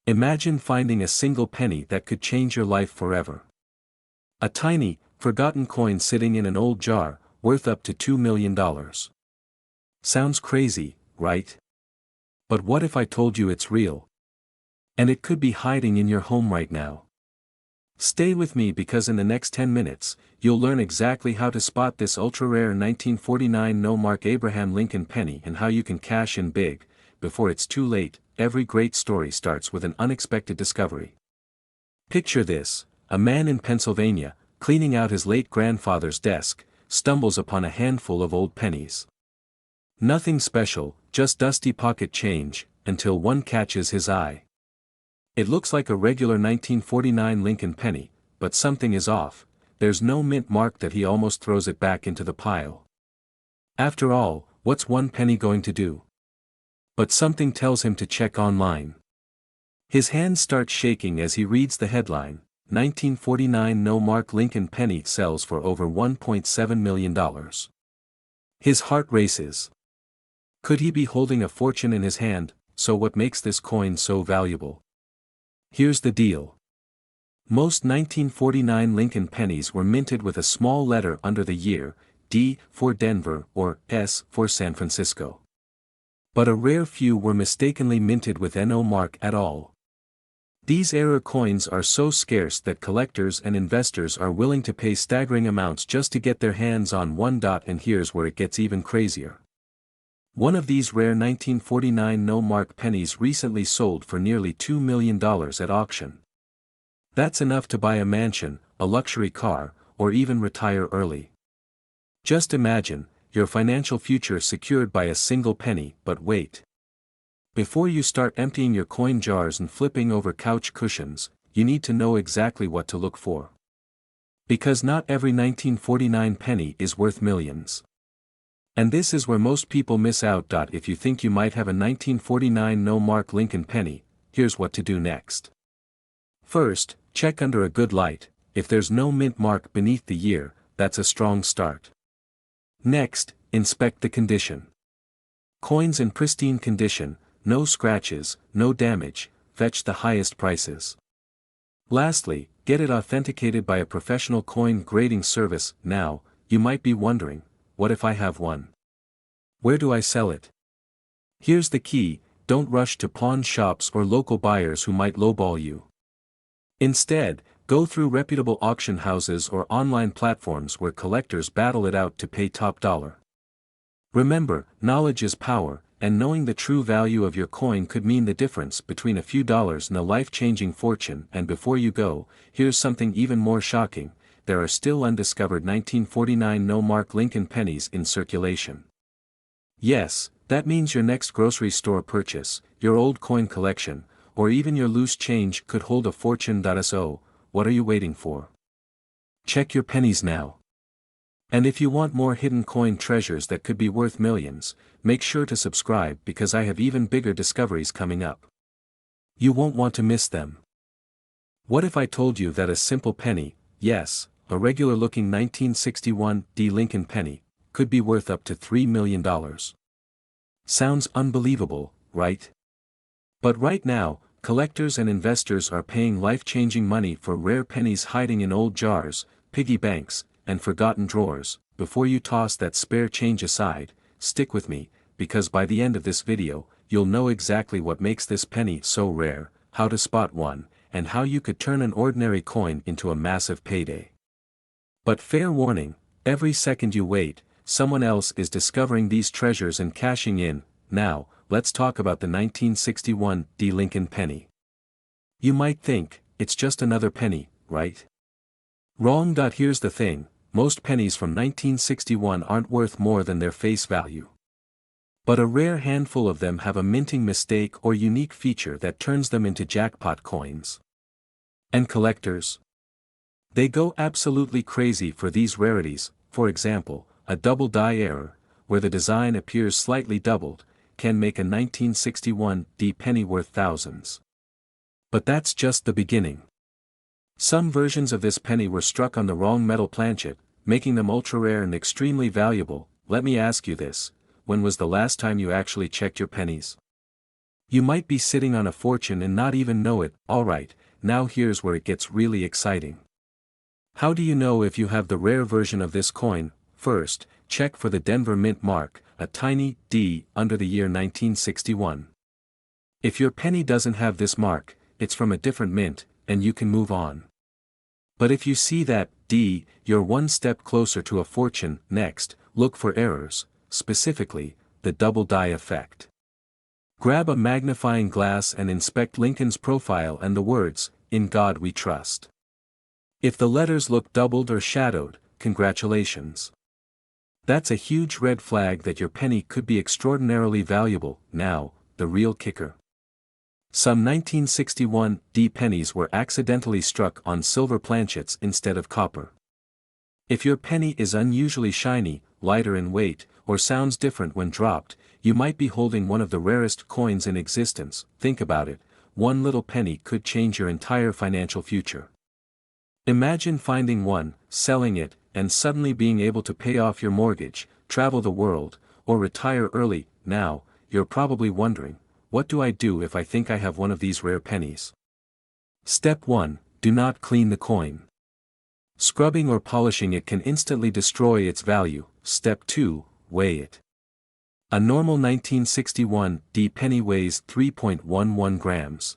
Imagine finding a single penny that could change your life forever. A tiny, forgotten coin sitting in an old jar, worth up to $2 million. Sounds crazy, right? But what if I told you it's real? And it could be hiding in your home right now. Stay with me because in the next 10 minutes, you'll learn exactly how to spot this ultra-rare 1949 no-mark Abraham Lincoln penny and how you can cash in big, before it's too late. Every great story starts with an unexpected discovery. Picture this: a man in Pennsylvania, cleaning out his late grandfather's desk, stumbles upon a handful of old pennies. Nothing special, just dusty pocket change, until one catches his eye. It looks like a regular 1949 Lincoln penny, but something is off. There's no mint mark that he almost throws it back into the pile. After all, what's one penny going to do? But something tells him to check online. His hands start shaking as he reads the headline: 1949 no-mark Lincoln penny sells for over $1.7 million. His heart races. Could he be holding a fortune in his hand? So what makes this coin so valuable? Here's the deal. Most 1949 Lincoln pennies were minted with a small letter under the year, D for Denver or S for San Francisco. But a rare few were mistakenly minted with no mark at all. These error coins are so scarce that collectors and investors are willing to pay staggering amounts just to get their hands on one. And here's where it gets even crazier. One of these rare 1949 no-mark pennies recently sold for nearly $2 million at auction. That's enough to buy a mansion, a luxury car, or even retire early. Just imagine, your financial future secured by a single penny. But wait. Before you start emptying your coin jars and flipping over couch cushions, you need to know exactly what to look for. Because not every 1949 penny is worth millions. And this is where most people miss out. If you think you might have a 1949 no-mark Lincoln penny, here's what to do next. First, check under a good light. If there's no mint mark beneath the year, that's a strong start. Next, inspect the condition. Coins in pristine condition, no scratches, no damage, fetch the highest prices. Lastly, get it authenticated by a professional coin grading service. Now, you might be wondering, what if I have one? Where do I sell it? Here's the key: don't rush to pawn shops or local buyers who might lowball you. Instead, go through reputable auction houses or online platforms where collectors battle it out to pay top dollar. Remember, knowledge is power, and knowing the true value of your coin could mean the difference between a few dollars and a life-changing fortune. And before you go, here's something even more shocking: there are still undiscovered 1949 no-mark Lincoln pennies in circulation. Yes, that means your next grocery store purchase, your old coin collection, or even your loose change could hold a fortune. So, what are you waiting for? Check your pennies now. And if you want more hidden coin treasures that could be worth millions, make sure to subscribe because I have even bigger discoveries coming up. You won't want to miss them. What if I told you that a simple penny, yes, a regular-looking 1961 Lincoln penny, could be worth up to $3 million? Sounds unbelievable, right? But right now, collectors and investors are paying life-changing money for rare pennies hiding in old jars, piggy banks, and forgotten drawers. Before you toss that spare change aside, stick with me, because by the end of this video, you'll know exactly what makes this penny so rare, how to spot one, and how you could turn an ordinary coin into a massive payday. But fair warning, every second you wait, someone else is discovering these treasures and cashing in. Now, let's talk about the 1961 Lincoln penny. You might think, it's just another penny, right? Wrong. Here's the thing: most pennies from 1961 aren't worth more than their face value. But a rare handful of them have a minting mistake or unique feature that turns them into jackpot coins. And collectors? They go absolutely crazy for these rarities. For example, a double die error, where the design appears slightly doubled, can make a 1961 penny worth thousands. But that's just the beginning. Some versions of this penny were struck on the wrong metal planchet, making them ultra-rare and extremely valuable. Let me ask you this: when was the last time you actually checked your pennies? You might be sitting on a fortune and not even know it. Alright, now here's where it gets really exciting. How do you know if you have the rare version of this coin? First, check for the Denver Mint mark, a tiny D under the year 1961. If your penny doesn't have this mark, it's from a different mint, and you can move on. But if you see that D, you're one step closer to a fortune. Next, look for errors, specifically, the double die effect. Grab a magnifying glass and inspect Lincoln's profile and the words, "In God We Trust." If the letters look doubled or shadowed, congratulations. That's a huge red flag that your penny could be extraordinarily valuable. Now, the real kicker. Some 1961 D pennies were accidentally struck on silver planchets instead of copper. If your penny is unusually shiny, lighter in weight, or sounds different when dropped, you might be holding one of the rarest coins in existence. Think about it, one little penny could change your entire financial future. Imagine finding one, selling it, and suddenly being able to pay off your mortgage, travel the world, or retire early. Now, you're probably wondering, what do I do if I think I have one of these rare pennies? Step 1, do not clean the coin. Scrubbing or polishing it can instantly destroy its value. Step 2, weigh it. A normal 1961 D penny weighs 3.11 grams.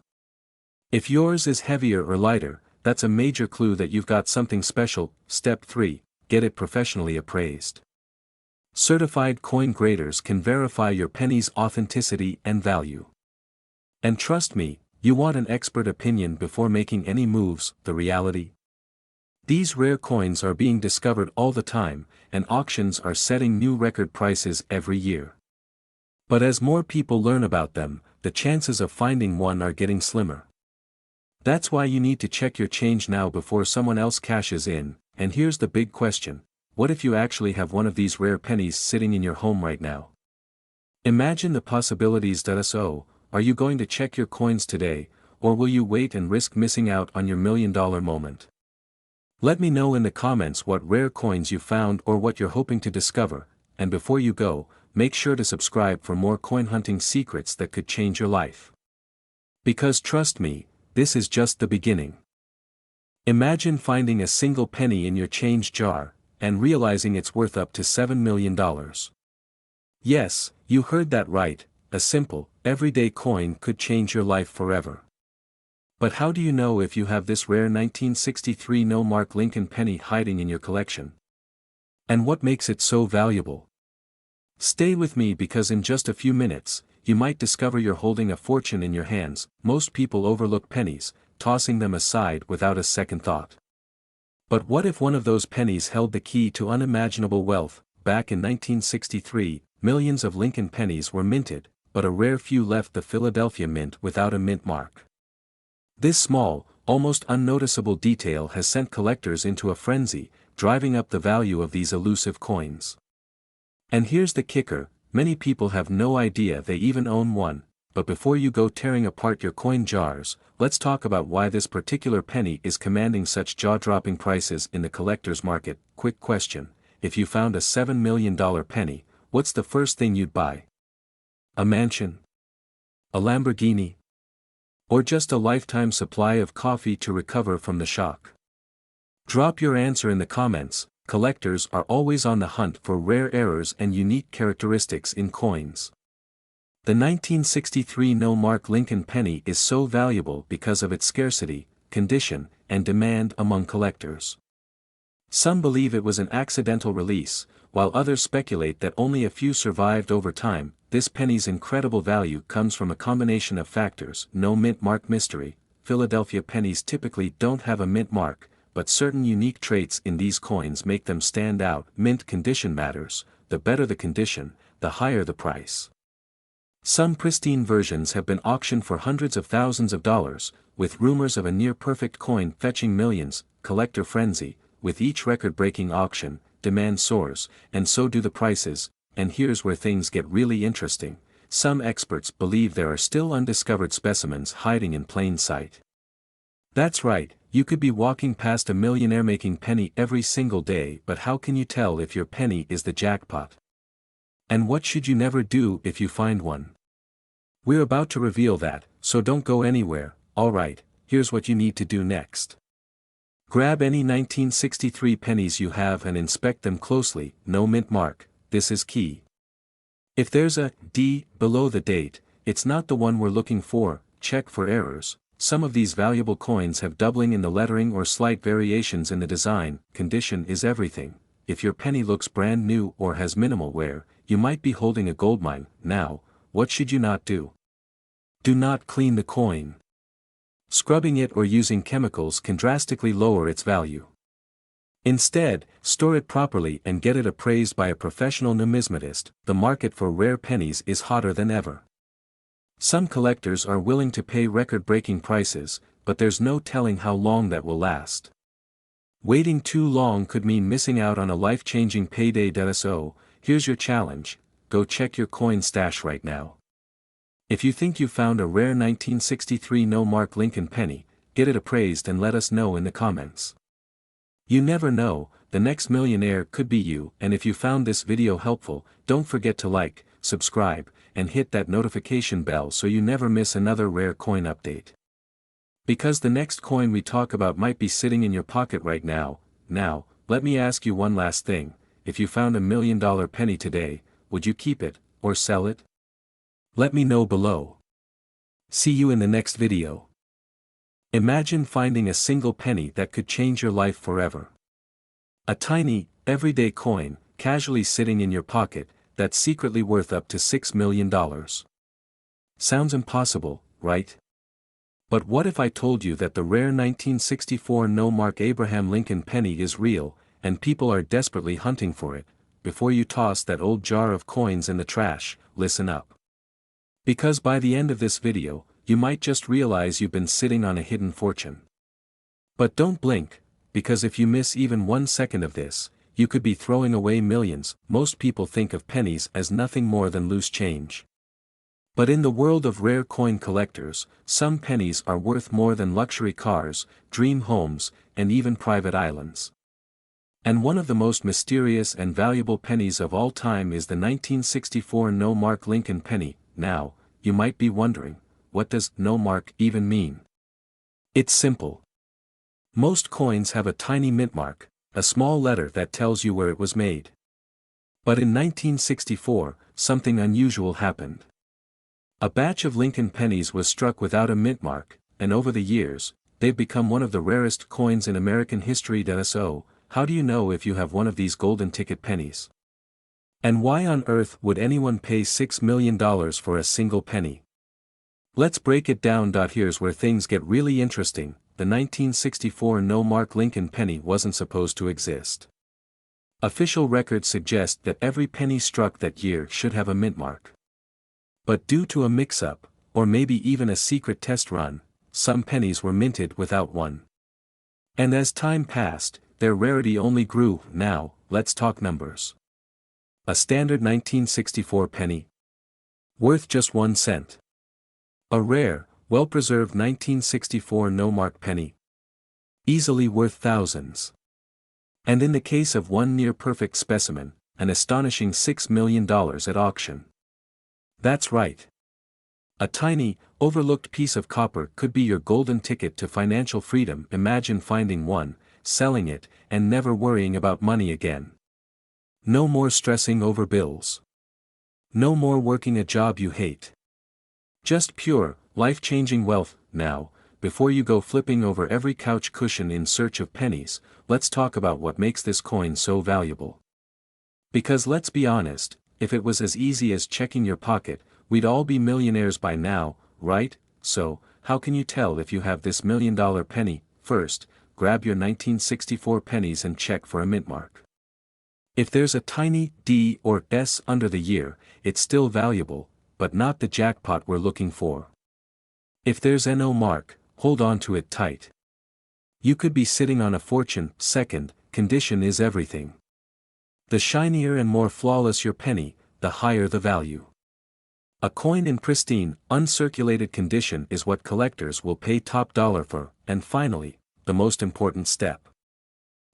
If yours is heavier or lighter, that's a major clue that you've got something special. Step 3, get it professionally appraised. Certified coin graders can verify your penny's authenticity and value. And trust me, you want an expert opinion before making any moves. The reality? These rare coins are being discovered all the time, and auctions are setting new record prices every year. But as more people learn about them, the chances of finding one are getting slimmer. That's why you need to check your change now before someone else cashes in. And here's the big question. What if you actually have one of these rare pennies sitting in your home right now? Imagine the possibilities. So, are you going to check your coins today, or will you wait and risk missing out on your $1,000,000 moment? Let me know in the comments what rare coins you found or what you're hoping to discover, and before you go, make sure to subscribe for more coin hunting secrets that could change your life. Because trust me, this is just the beginning. Imagine finding a single penny in your change jar, and realizing it's worth up to $7 million. Yes, you heard that right, a simple, everyday coin could change your life forever. But how do you know if you have this rare 1963 no-mark Lincoln penny hiding in your collection? And what makes it so valuable? Stay with me because in just a few minutes, you might discover you're holding a fortune in your hands. Most people overlook pennies, tossing them aside without a second thought. But what if one of those pennies held the key to unimaginable wealth? Back in 1963, millions of Lincoln pennies were minted, but a rare few left the Philadelphia Mint without a mint mark. This small, almost unnoticeable detail has sent collectors into a frenzy, driving up the value of these elusive coins. And here's the kicker, many people have no idea they even own one. But before you go tearing apart your coin jars, let's talk about why this particular penny is commanding such jaw-dropping prices in the collector's market. Quick question, if you found a $7 million penny, what's the first thing you'd buy? A mansion? A Lamborghini? Or just a lifetime supply of coffee to recover from the shock? Drop your answer in the comments. Collectors are always on the hunt for rare errors and unique characteristics in coins. The 1963 no-mark Lincoln penny is so valuable because of its scarcity, condition, and demand among collectors. Some believe it was an accidental release, while others speculate that only a few survived over time. This penny's incredible value comes from a combination of factors. No mint mark mystery. Philadelphia pennies typically don't have a mint mark, but certain unique traits in these coins make them stand out. Mint condition matters. The better the condition, the higher the price. Some pristine versions have been auctioned for hundreds of thousands of dollars, with rumors of a near-perfect coin fetching millions. Collector frenzy. With each record-breaking auction, demand soars, and so do the prices. And here's where things get really interesting. Some experts believe there are still undiscovered specimens hiding in plain sight. That's right, you could be walking past a millionaire-making penny every single day, but how can you tell if your penny is the jackpot? And what should you never do if you find one? We're about to reveal that, so don't go anywhere. Alright, here's what you need to do next. Grab any 1963 pennies you have and inspect them closely, no mint mark, this is key. If there's a D below the date, it's not the one we're looking for. Check for errors. Some of these valuable coins have doubling in the lettering or slight variations in the design. Condition is everything. If your penny looks brand new or has minimal wear, you might be holding a goldmine. Now, what should you not do? Do not clean the coin. Scrubbing it or using chemicals can drastically lower its value. Instead, store it properly and get it appraised by a professional numismatist. The market for rare pennies is hotter than ever. Some collectors are willing to pay record-breaking prices, but there's no telling how long that will last. Waiting too long could mean missing out on a life-changing payday. So, here's your challenge: go check your coin stash right now. If you think you found a rare 1963 no-mark Lincoln penny, get it appraised and let us know in the comments. You never know, the next millionaire could be you. And if you found this video helpful, don't forget to like, subscribe, and hit that notification bell so you never miss another rare coin update. Because the next coin we talk about might be sitting in your pocket right now. Now, let me ask you one last thing: if you found $1 million penny today, would you keep it, or sell it? Let me know below. See you in the next video. Imagine finding a single penny that could change your life forever. A tiny, everyday coin, casually sitting in your pocket, that's secretly worth up to $6 million. Sounds impossible, right? But what if I told you that the rare 1964 no-mark Abraham Lincoln penny is real, and people are desperately hunting for it? Before you toss that old jar of coins in the trash, listen up. Because by the end of this video, you might just realize you've been sitting on a hidden fortune. But don't blink, because if you miss even 1 second of this, you could be throwing away millions. Most people think of pennies as nothing more than loose change. But in the world of rare coin collectors, some pennies are worth more than luxury cars, dream homes, and even private islands. And one of the most mysterious and valuable pennies of all time is the 1964 no-mark Lincoln penny. Now, you might be wondering, what does no mark even mean? It's simple. Most coins have a tiny mint mark, a small letter that tells you where it was made. But in 1964, something unusual happened. A batch of Lincoln pennies was struck without a mint mark, and over the years, they've become one of the rarest coins in American history. So, how do you know if you have one of these golden ticket pennies? And why on earth would anyone pay $6 million for a single penny? Let's break it down. Here's where things get really interesting. The 1964 no-mark Lincoln penny wasn't supposed to exist. Official records suggest that every penny struck that year should have a mint mark. But due to a mix-up, or maybe even a secret test run, some pennies were minted without one. And as time passed, their rarity only grew. Now, let's talk numbers. A standard 1964 penny, worth just 1 cent. A rare, well-preserved 1964 no-mark penny, easily worth thousands. And in the case of one near-perfect specimen, an astonishing $6 million at auction. That's right. A tiny, overlooked piece of copper could be your golden ticket to financial freedom. Imagine finding one, selling it, and never worrying about money again. No more stressing over bills. No more working a job you hate. Just pure, life-changing wealth. Now, before you go flipping over every couch cushion in search of pennies, let's talk about what makes this coin so valuable. Because let's be honest, if it was as easy as checking your pocket, we'd all be millionaires by now, right? So, how can you tell if you have this $1 million penny? First, grab your 1964 pennies and check for a mint mark. If there's a tiny D or S under the year, it's still valuable, but not the jackpot we're looking for. If there's no mark, hold on to it tight. You could be sitting on a fortune. Second, condition is everything. The shinier and more flawless your penny, the higher the value. A coin in pristine, uncirculated condition is what collectors will pay top dollar for. And finally, the most important step.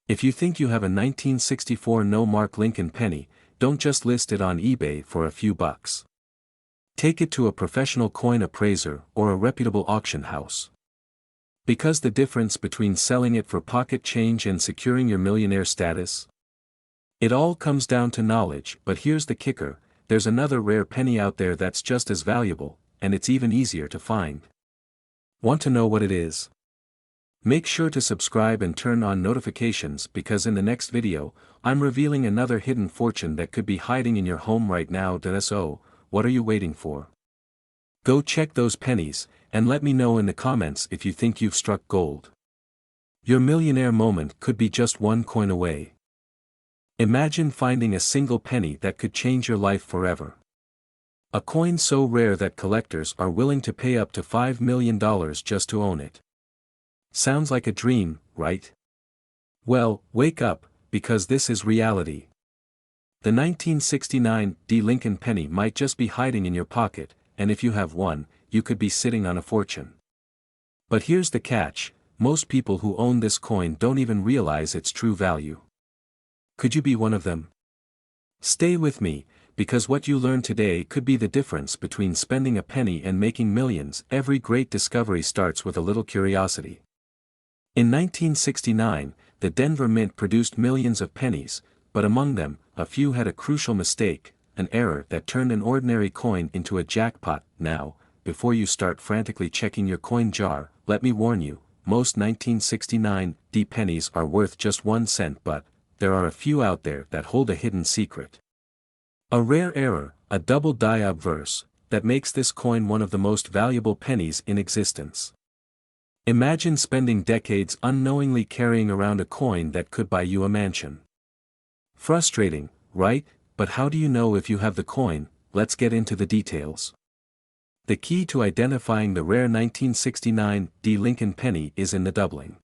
If you think you have a 1964 no-mark Lincoln penny, don't just list it on eBay for a few bucks. Take it to a professional coin appraiser or a reputable auction house. Because the difference between selling it for pocket change and securing your millionaire status? It all comes down to knowledge, but here's the kicker, there's another rare penny out there that's just as valuable, and it's even easier to find. Want to know what it is? Make sure to subscribe and turn on notifications because in the next video, I'm revealing another hidden fortune that could be hiding in your home right now. So, what are you waiting for? Go check those pennies, and let me know in the comments if you think you've struck gold. Your millionaire moment could be just one coin away. Imagine finding a single penny that could change your life forever. A coin so rare that collectors are willing to pay up to $5 million just to own it. Sounds like a dream, right? Well, wake up, because this is reality. The 1969 Lincoln penny might just be hiding in your pocket, and if you have one, you could be sitting on a fortune. But here's the catch, most people who own this coin don't even realize its true value. Could you be one of them? Stay with me, because what you learn today could be the difference between spending a penny and making millions. Every great discovery starts with a little curiosity. In 1969, the Denver Mint produced millions of pennies, but among them, a few had a crucial mistake, an error that turned an ordinary coin into a jackpot. Now, before you start frantically checking your coin jar, let me warn you, most 1969 pennies are worth just 1 cent, but there are a few out there that hold a hidden secret. A rare error, a double die obverse, that makes this coin one of the most valuable pennies in existence. Imagine spending decades unknowingly carrying around a coin that could buy you a mansion. Frustrating, right? But how do you know if you have the coin? Let's get into the details. The key to identifying the rare 1969 Lincoln penny is in the doubling.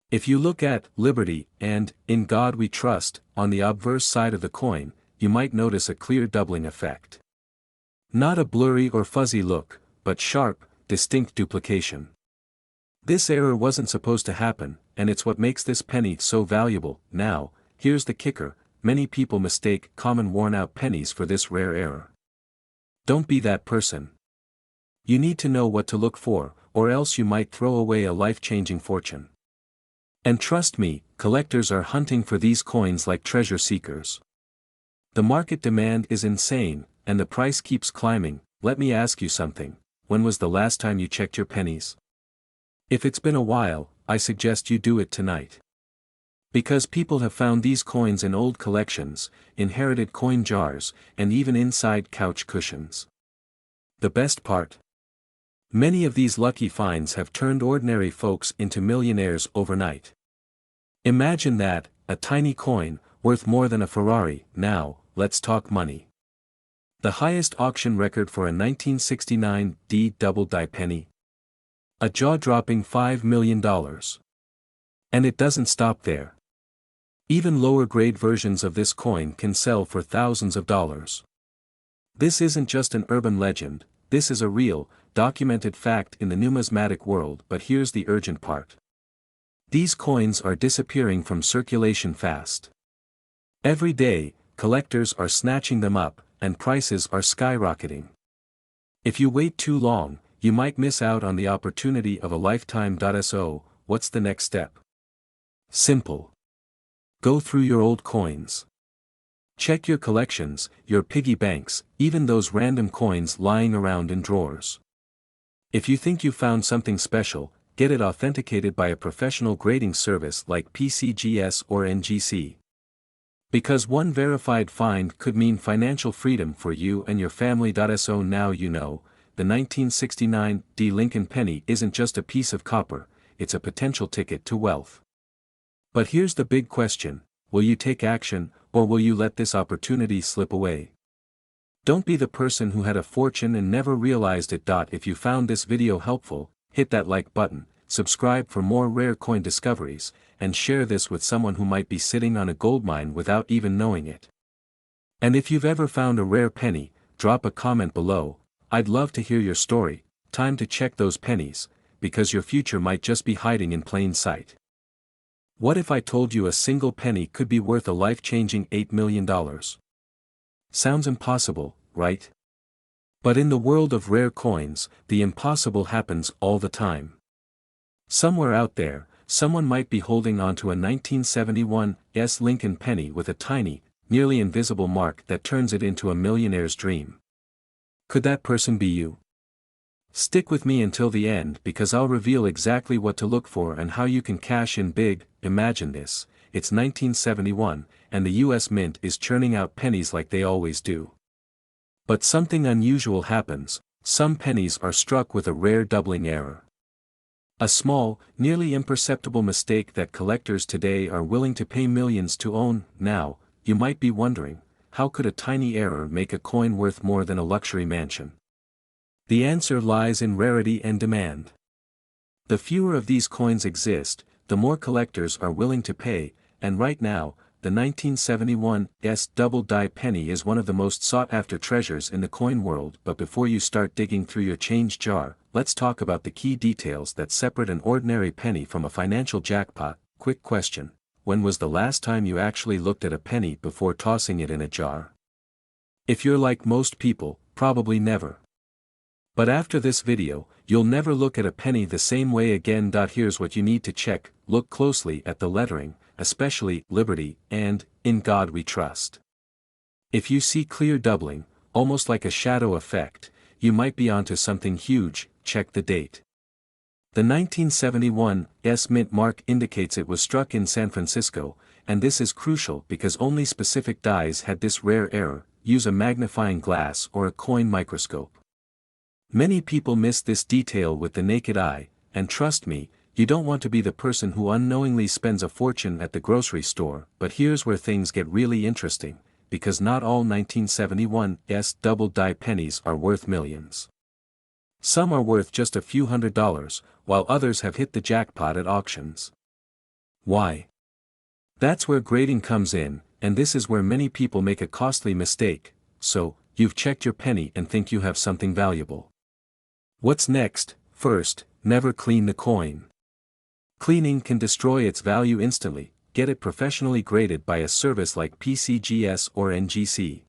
If you look at Liberty and In God We Trust on the obverse side of the coin, you might notice a clear doubling effect. Not a blurry or fuzzy look, but sharp, distinct duplication. This error wasn't supposed to happen, and it's what makes this penny so valuable. Now, here's the kicker, many people mistake common worn-out pennies for this rare error. Don't be that person. You need to know what to look for, or else you might throw away a life-changing fortune. And trust me, collectors are hunting for these coins like treasure seekers. The market demand is insane, and the price keeps climbing. Let me ask you something, when was the last time you checked your pennies? If it's been a while, I suggest you do it tonight. Because people have found these coins in old collections, inherited coin jars, and even inside couch cushions. The best part? Many of these lucky finds have turned ordinary folks into millionaires overnight. Imagine that, a tiny coin, worth more than a Ferrari. Now, let's talk money. The highest auction record for a 1969 double die penny? A jaw-dropping $5 million. And it doesn't stop there. Even lower-grade versions of this coin can sell for thousands of dollars. This isn't just an urban legend, this is a real, documented fact in the numismatic world. But here's the urgent part. These coins are disappearing from circulation fast. Every day, collectors are snatching them up, and prices are skyrocketing. If you wait too long, you might miss out on the opportunity of a lifetime. So, what's the next step? Simple. Go through your old coins. Check your collections, your piggy banks, even those random coins lying around in drawers. If you think you found something special, get it authenticated by a professional grading service like PCGS or NGC. Because one verified find could mean financial freedom for you and your family. So now you know, the 1969 Lincoln penny isn't just a piece of copper, it's a potential ticket to wealth. But here's the big question, will you take action, or will you let this opportunity slip away? Don't be the person who had a fortune and never realized it. If you found this video helpful, hit that like button, subscribe for more rare coin discoveries, and share this with someone who might be sitting on a goldmine without even knowing it. And if you've ever found a rare penny, drop a comment below. I'd love to hear your story. Time to check those pennies, because your future might just be hiding in plain sight. What if I told you a single penny could be worth a life-changing $8 million? Sounds impossible, right? But in the world of rare coins, the impossible happens all the time. Somewhere out there, someone might be holding onto a 1971 RAREST Lincoln penny with a tiny, nearly invisible mark that turns it into a millionaire's dream. Could that person be you? Stick with me until the end because I'll reveal exactly what to look for and how you can cash in big. Imagine this, it's 1971, and the US Mint is churning out pennies like they always do. But something unusual happens, some pennies are struck with a rare doubling error. A small, nearly imperceptible mistake that collectors today are willing to pay millions to own. Now, you might be wondering, how could a tiny error make a coin worth more than a luxury mansion? The answer lies in rarity and demand. The fewer of these coins exist, the more collectors are willing to pay, and right now, the 1971 RAREST double-die penny is one of the most sought-after treasures in the coin world. But before you start digging through your change jar, let's talk about the key details that separate an ordinary penny from a financial jackpot. Quick question, when was the last time you actually looked at a penny before tossing it in a jar? If you're like most people, probably never. But after this video, you'll never look at a penny the same way again. Here's what you need to check: look closely at the lettering, especially Liberty and In God We Trust. If you see clear doubling, almost like a shadow effect, you might be onto something huge. Check the date. The 1971 RAREST Mint mark indicates it was struck in San Francisco, and this is crucial because only specific dies had this rare error. Use a magnifying glass or a coin microscope. Many people miss this detail with the naked eye, and trust me, you don't want to be the person who unknowingly spends a fortune at the grocery store. But here's where things get really interesting, because not all 1971 RAREST double-die pennies are worth millions. Some are worth just a few $100s, while others have hit the jackpot at auctions. Why? That's where grading comes in, and this is where many people make a costly mistake. So, you've checked your penny and think you have something valuable. What's next? First, never clean the coin. Cleaning can destroy its value instantly. Get it professionally graded by a service like PCGS or NGC.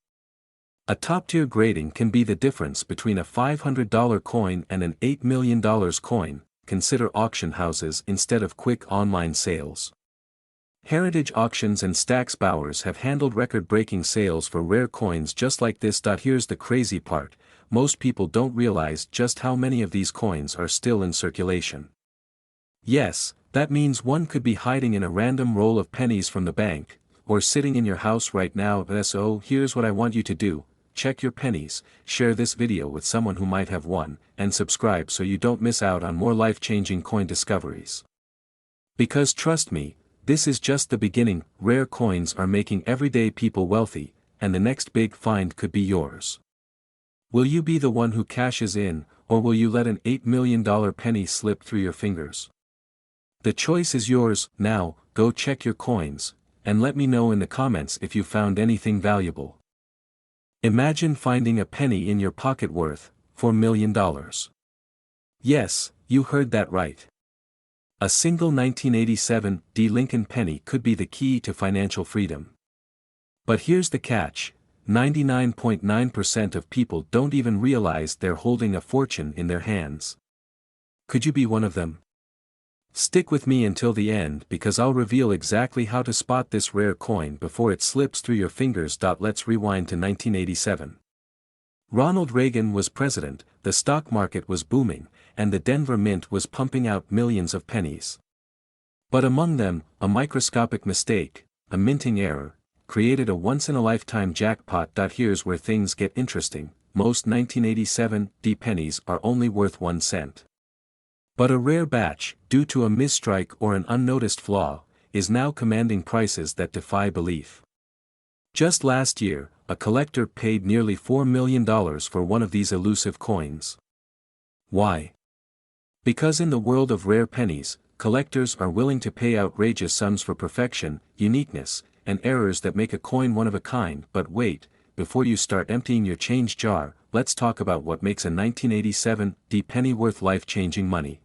A top-tier grading can be the difference between a $500 coin and an $8 million coin. Consider auction houses instead of quick online sales. Heritage Auctions and Stack's Bowers have handled record-breaking sales for rare coins just like this. Here's the crazy part, most people don't realize just how many of these coins are still in circulation. Yes, that means one could be hiding in a random roll of pennies from the bank, or sitting in your house right now. So here's what I want you to do: check your pennies, share this video with someone who might have one, and subscribe so you don't miss out on more life-changing coin discoveries. Because trust me, this is just the beginning. Rare coins are making everyday people wealthy, and the next big find could be yours. Will you be the one who cashes in, or will you let an $8 million penny slip through your fingers? The choice is yours. Now, go check your coins, and let me know in the comments if you found anything valuable. Imagine finding a penny in your pocket worth $4 million. Yes, you heard that right. A single 1987 Lincoln penny could be the key to financial freedom. But here's the catch: 99.9% of people don't even realize they're holding a fortune in their hands. Could you be one of them? Stick with me until the end because I'll reveal exactly how to spot this rare coin before it slips through your fingers. Let's rewind to 1987. Ronald Reagan was president, the stock market was booming, and the Denver Mint was pumping out millions of pennies. But among them, a microscopic mistake, a minting error, created a once-in-a-lifetime jackpot. Here's where things get interesting: most 1987 pennies are only worth 1 cent. But a rare batch, due to a misstrike or an unnoticed flaw, is now commanding prices that defy belief. Just last year, a collector paid nearly $4 million for one of these elusive coins. Why? Because in the world of rare pennies, collectors are willing to pay outrageous sums for perfection, uniqueness, and errors that make a coin one of a kind. But wait, before you start emptying your change jar, let's talk about what makes a 1987 penny worth life-changing money.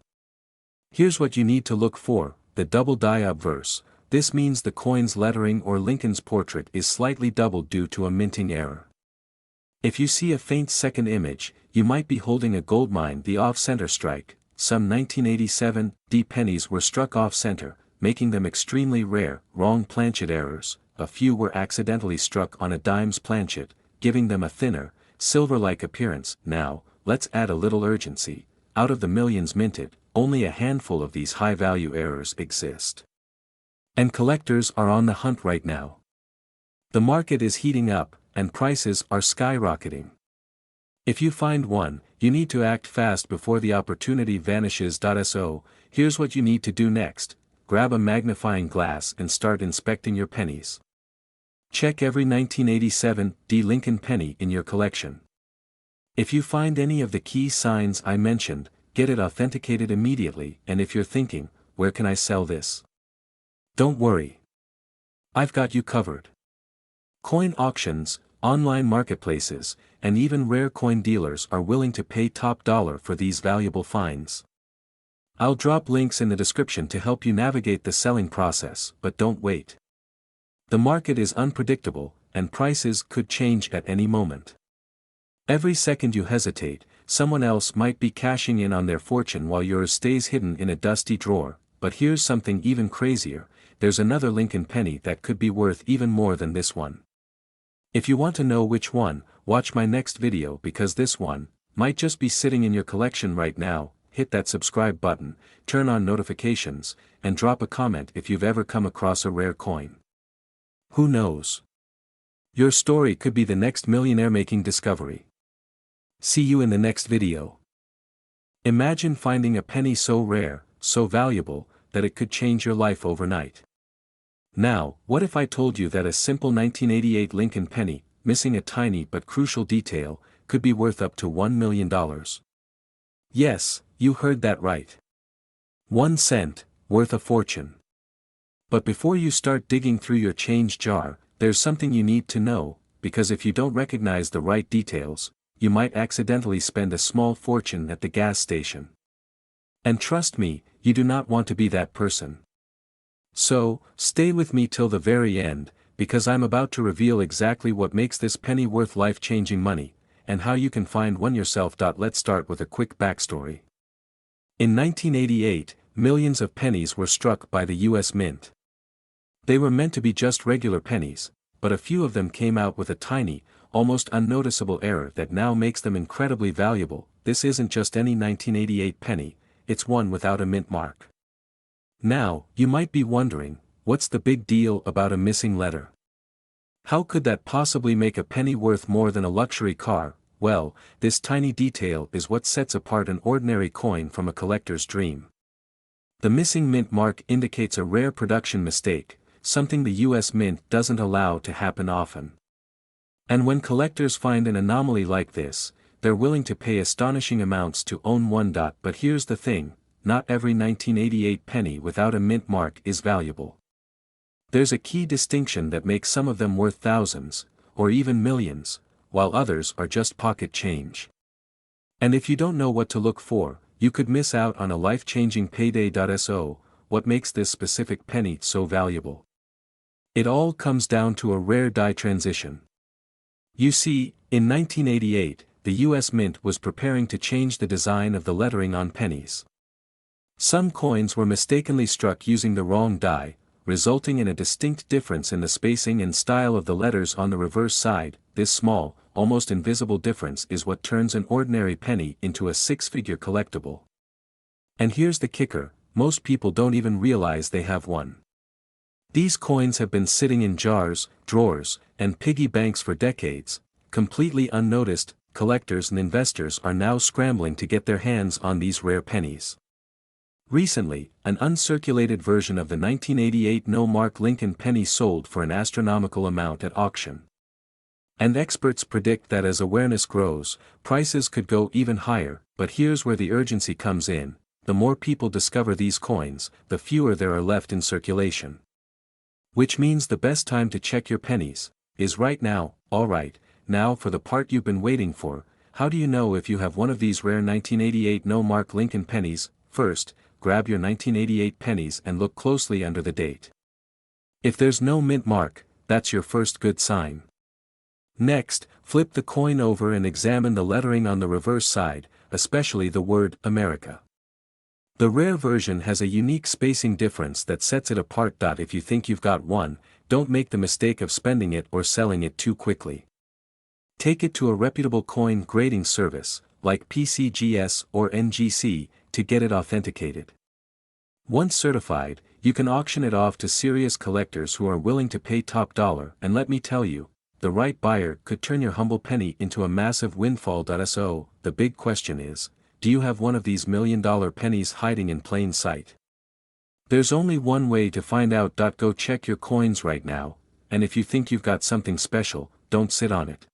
Here's what you need to look for: the double die obverse. This means the coin's lettering or Lincoln's portrait is slightly doubled due to a minting error. If you see a faint second image, you might be holding a gold mine. The off-center strike. Some 1987 D pennies were struck off-center, making them extremely rare. Wrong planchet errors. A few were accidentally struck on a dime's planchet, giving them a thinner, silver-like appearance. Now, let's add a little urgency. Out of the millions minted, only a handful of these high-value errors exist. And collectors are on the hunt right now. The market is heating up, and prices are skyrocketing. If you find one, you need to act fast before the opportunity vanishes. So, here's what you need to do next. Grab a magnifying glass and start inspecting your pennies. Check every 1987 D Lincoln penny in your collection. If you find any of the key signs I mentioned, get it authenticated immediately. And if you're thinking, where can I sell this? Don't worry. I've got you covered. Coin auctions, online marketplaces, and even rare coin dealers are willing to pay top dollar for these valuable finds. I'll drop links in the description to help you navigate the selling process, but don't wait. The market is unpredictable, and prices could change at any moment. Every second you hesitate, someone else might be cashing in on their fortune while yours stays hidden in a dusty drawer. But here's something even crazier. There's another Lincoln penny that could be worth even more than this one. If you want to know which one, watch my next video, because this one might just be sitting in your collection right now. Hit that subscribe button, turn on notifications, and drop a comment if you've ever come across a rare coin. Who knows? Your story could be the next millionaire-making discovery. See you in the next video. Imagine finding a penny so rare, so valuable, that it could change your life overnight. Now, what if I told you that a simple 1988 Lincoln penny, missing a tiny but crucial detail, could be worth up to $1 million? Yes, you heard that right. 1 cent, worth a fortune. But before you start digging through your change jar, there's something you need to know, because if you don't recognize the right details, you might accidentally spend a small fortune at the gas station. And trust me, you do not want to be that person. So, stay with me till the very end, because I'm about to reveal exactly what makes this penny worth life-changing money, and how you can find one yourself. Let's start with a quick backstory. In 1988, millions of pennies were struck by the US Mint. They were meant to be just regular pennies, but a few of them came out with a tiny, almost unnoticeable error that now makes them incredibly valuable. This isn't just any 1988 penny, it's one without a mint mark. Now, you might be wondering, what's the big deal about a missing letter? How could that possibly make a penny worth more than a luxury car? Well, this tiny detail is what sets apart an ordinary coin from a collector's dream. The missing mint mark indicates a rare production mistake, something the US Mint doesn't allow to happen often. And when collectors find an anomaly like this, they're willing to pay astonishing amounts to own one. But here's the thing. Not every 1988 penny without a mint mark is valuable. There's a key distinction that makes some of them worth thousands, or even millions, while others are just pocket change. And if you don't know what to look for, you could miss out on a life-changing payday. So, what makes this specific penny so valuable? It all comes down to a rare die transition. You see, in 1988, the US Mint was preparing to change the design of the lettering on pennies. Some coins were mistakenly struck using the wrong die, resulting in a distinct difference in the spacing and style of the letters on the reverse side. This small, almost invisible difference is what turns an ordinary penny into a six-figure collectible. And here's the kicker, most people don't even realize they have one. These coins have been sitting in jars, drawers, and piggy banks for decades, completely unnoticed. Collectors and investors are now scrambling to get their hands on these rare pennies. Recently, an uncirculated version of the 1988 no-mark Lincoln penny sold for an astronomical amount at auction. And experts predict that as awareness grows, prices could go even higher. But here's where the urgency comes in. The more people discover these coins, the fewer there are left in circulation. Which means the best time to check your pennies is right now. Alright, now for the part you've been waiting for. How do you know if you have one of these rare 1988 no-mark Lincoln pennies? First, grab your 1988 pennies and look closely under the date. If there's no mint mark, that's your first good sign. Next, flip the coin over and examine the lettering on the reverse side, especially the word America. The rare version has a unique spacing difference that sets it apart. If you think you've got one, don't make the mistake of spending it or selling it too quickly. Take it to a reputable coin grading service, like PCGS or NGC, to get it authenticated. Once certified, you can auction it off to serious collectors who are willing to pay top dollar, and let me tell you, the right buyer could turn your humble penny into a massive windfall. So, the big question is, do you have one of these million-dollar pennies hiding in plain sight? There's only one way to find out. Go check your coins right now, and if you think you've got something special, don't sit on it.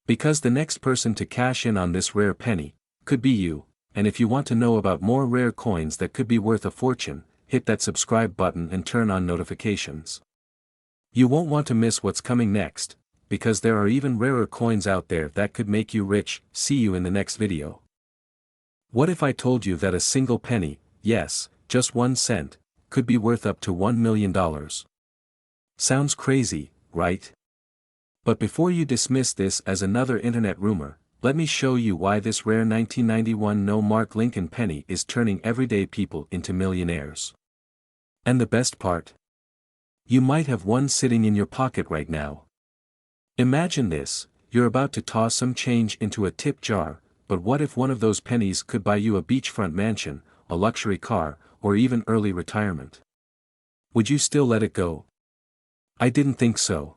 Because the next person to cash in on this rare penny could be you, and if you want to know about more rare coins that could be worth a fortune, hit that subscribe button and turn on notifications. You won't want to miss what's coming next, because there are even rarer coins out there that could make you rich. See you in the next video. What if I told you that a single penny, yes, just 1 cent, could be worth up to $1 million? Sounds crazy, right? But before you dismiss this as another internet rumor, let me show you why this rare 1991 no-mark Lincoln penny is turning everyday people into millionaires. And the best part? You might have one sitting in your pocket right now. Imagine this, you're about to toss some change into a tip jar, but what if one of those pennies could buy you a beachfront mansion, a luxury car, or even early retirement? Would you still let it go? I didn't think so.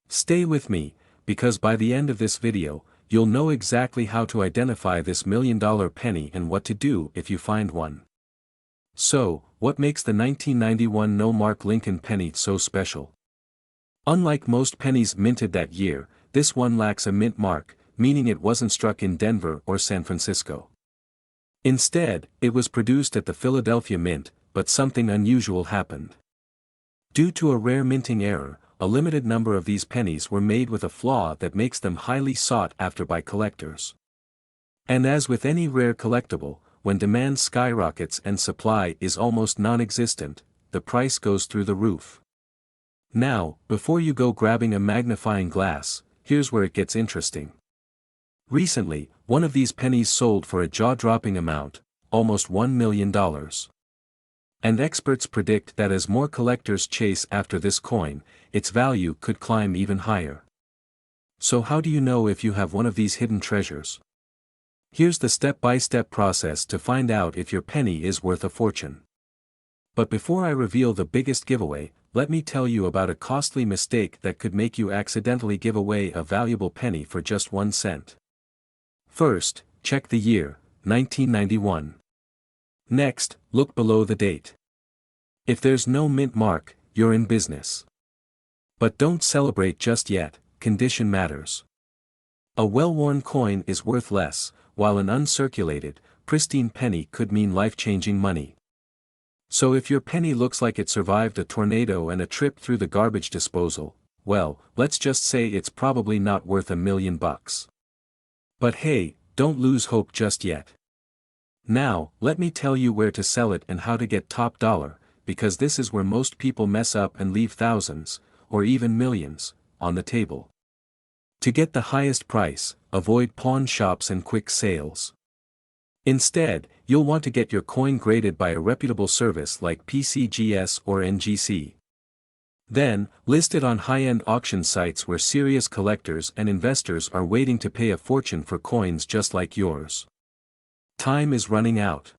Stay with me, because by the end of this video, you'll know exactly how to identify this million-dollar penny and what to do if you find one. So, what makes the 1991 no-mark Lincoln penny so special? Unlike most pennies minted that year, this one lacks a mint mark, meaning it wasn't struck in Denver or San Francisco. Instead, it was produced at the Philadelphia Mint, but something unusual happened. Due to a rare minting error, a limited number of these pennies were made with a flaw that makes them highly sought after by collectors. And as with any rare collectible, when demand skyrockets and supply is almost non-existent, the price goes through the roof. Now, before you go grabbing a magnifying glass, here's where it gets interesting. Recently, one of these pennies sold for a jaw-dropping amount, almost $1 million. And experts predict that as more collectors chase after this coin, its value could climb even higher. So how do you know if you have one of these hidden treasures? Here's the step-by-step process to find out if your penny is worth a fortune. But before I reveal the biggest giveaway, let me tell you about a costly mistake that could make you accidentally give away a valuable penny for just 1 cent. First, check the year, 1991. Next, look below the date. If there's no mint mark, you're in business. But don't celebrate just yet, condition matters. A well-worn coin is worth less, while an uncirculated, pristine penny could mean life-changing money. So if your penny looks like it survived a tornado and a trip through the garbage disposal, well, let's just say it's probably not worth $1 million. But hey, don't lose hope just yet. Now, let me tell you where to sell it and how to get top dollar, because this is where most people mess up and leave thousands, or even millions, on the table. To get the highest price, avoid pawn shops and quick sales. Instead, you'll want to get your coin graded by a reputable service like PCGS or NGC. Then, list it on high-end auction sites where serious collectors and investors are waiting to pay a fortune for coins just like yours. Time is running out.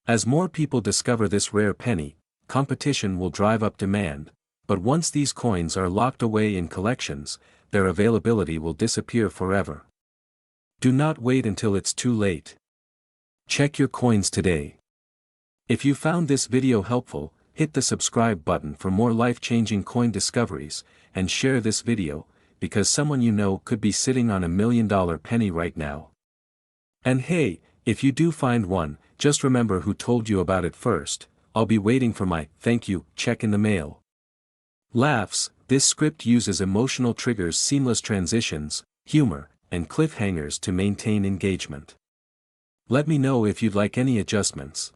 As more people discover this rare penny, competition will drive up demand, but once these coins are locked away in collections, their availability will disappear forever. Do not wait until it's too late. Check your coins today. If you found this video helpful, hit the subscribe button for more life-changing coin discoveries, and share this video, because someone you know could be sitting on $1 million penny right now. And hey, if you do find one, just remember who told you about it first. I'll be waiting for my thank you check in the mail. Laughs. This script uses emotional triggers, seamless transitions, humor, and cliffhangers to maintain engagement. Let me know if you'd like any adjustments.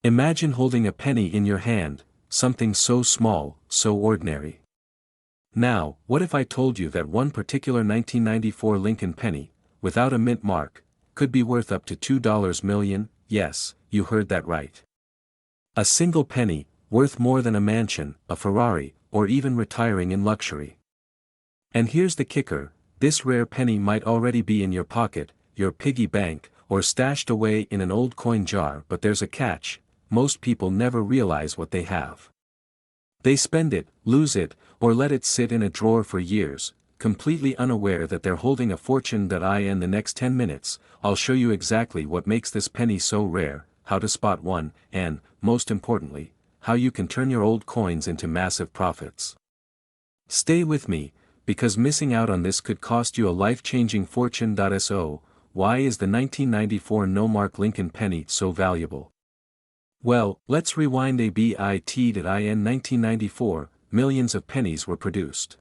Imagine holding a penny in your hand, something so small, so ordinary. Now, what if I told you that one particular 1994 Lincoln penny, without a mint mark, could be worth up to $2 million? Yes, you heard that right. A single penny, worth more than a mansion, a Ferrari, or even retiring in luxury. And here's the kicker, this rare penny might already be in your pocket, your piggy bank, or stashed away in an old coin jar, but there's a catch: most people never realize what they have. They spend it, lose it, or let it sit in a drawer for years, completely unaware that they're holding a fortune. In the next 10 minutes, I'll show you exactly what makes this penny so rare, how to spot one, and, most importantly, how you can turn your old coins into massive profits. Stay with me, because missing out on this could cost you a life-changing fortune. So, why is the 1994 no-mark Lincoln penny so valuable? Well, let's rewind a bit. In 1994, millions of pennies were produced.